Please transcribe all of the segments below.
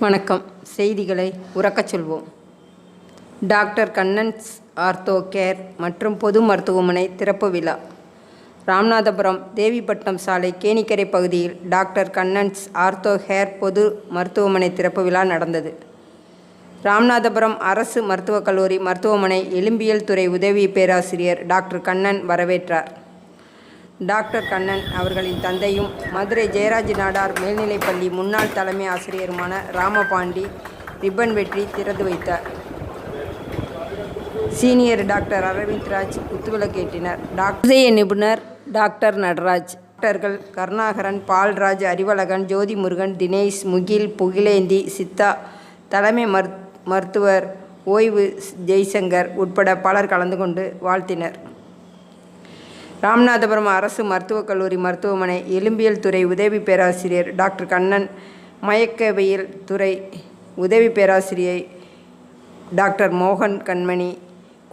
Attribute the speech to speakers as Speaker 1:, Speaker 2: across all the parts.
Speaker 1: வணக்கம். செய்திகளை உரக்கச் சொல்வோம். டாக்டர் கண்ணன்ஸ் ஆர்த்தோ கேர் மற்றும் பொது மருத்துவமனை திறப்பு விழா. ராமநாதபுரம் தேவிப்பட்டினம் சாலை கேணிக்கரை பகுதியில் டாக்டர் கண்ணன்ஸ் ஆர்த்தோ கேர் பொது மருத்துவமனை திறப்பு விழா நடந்தது. ராமநாதபுரம் அரசு மருத்துவக் கல்லூரி மருத்துவமனை எலும்பியல் துறை உதவி பேராசிரியர் டாக்டர் கண்ணன் வரவேற்றார். டாக்டர் கண்ணன் அவர்களின் தந்தையும் மதுரை ஜெயராஜ் நாடார் மேல்நிலைப்பள்ளி முன்னாள் தலைமை ஆசிரியருமான ராமபாண்டி ரிப்பன் வெற்றி திறந்து வைத்தார். சீனியர் டாக்டர் அரவிந்த்ராஜ் குத்துவிளக்கேற்றினார். டாக்டர் நிபுணர் டாக்டர் நடராஜ், டாக்டர்கள் கருணாகரன், பால்ராஜ், அறிவழகன், ஜோதி முருகன், தினேஷ், முகில், புகிலேந்தி, சித்தா, தலைமை மருத்துவர் ஓய்வு ஜெய்சங்கர் உட்பட பலர் கலந்து கொண்டு வாழ்த்தினர். ராமநாதபுரம் அரசு மருத்துவக் கல்லூரி மருத்துவமனை எலும்பியல் துறை உதவி பேராசிரியர் டாக்டர் கண்ணன், மயக்கவியல் துறை உதவி பேராசிரியை டாக்டர் மோகன் கண்மணி,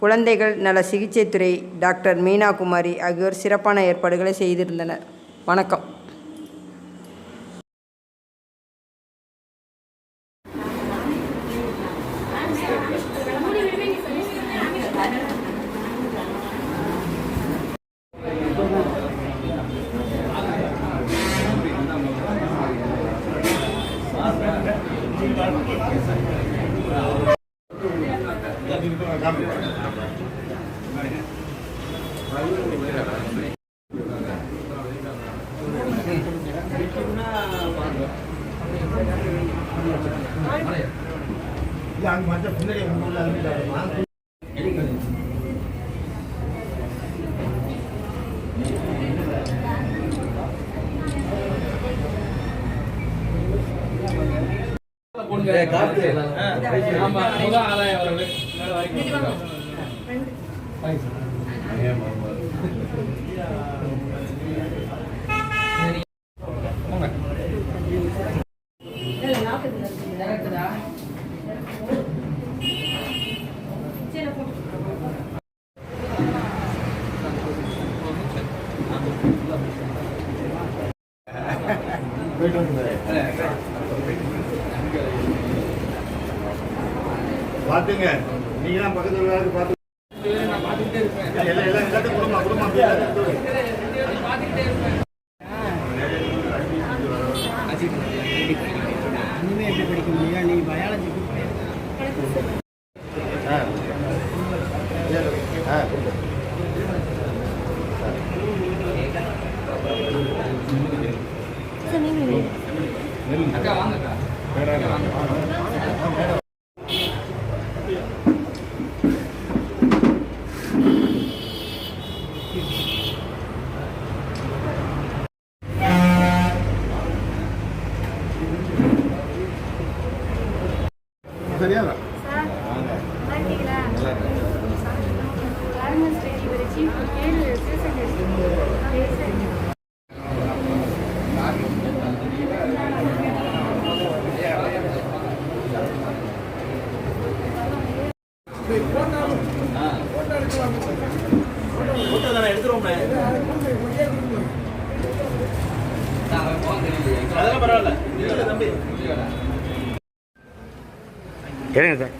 Speaker 1: குழந்தைகள் நல சிகிச்சை துறை டாக்டர் மீனா குமாரி ஆகியோர் சிறப்பான ஏற்பாடுகளை செய்திருந்தனர். வணக்கம்.
Speaker 2: பாத்துங்க, நீங்க தான் பக்கத்துல பார்த்து நான் பார்த்துட்டே இருப்பேன். எல்லாத்தையும் குடும்பம் இனிமே எப்படி படிக்க முடியும்? நீ பயாலஜி சரியா? அதெல்லாம் பரவாயில்ல தம்பி. சரிங்க சார்.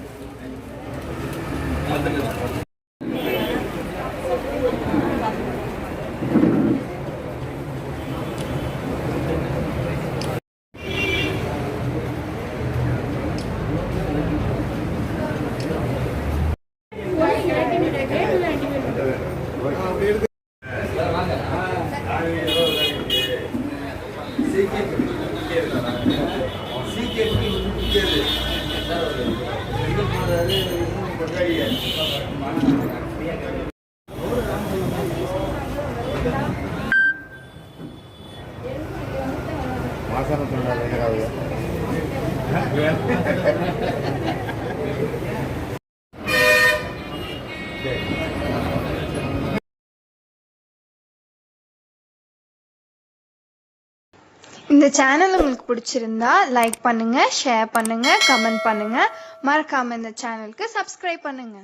Speaker 2: மாசம் சொன்னாங்க.
Speaker 3: இந்த சேனல் உங்களுக்கு பிடிச்சிருந்தா லைக் பண்ணுங்க, ஷேர் பண்ணுங்க, கமெண்ட் பண்ணுங்க. மறக்காம இந்த சேனலுக்கு சப்ஸ்கிரைப் பண்ணுங்க.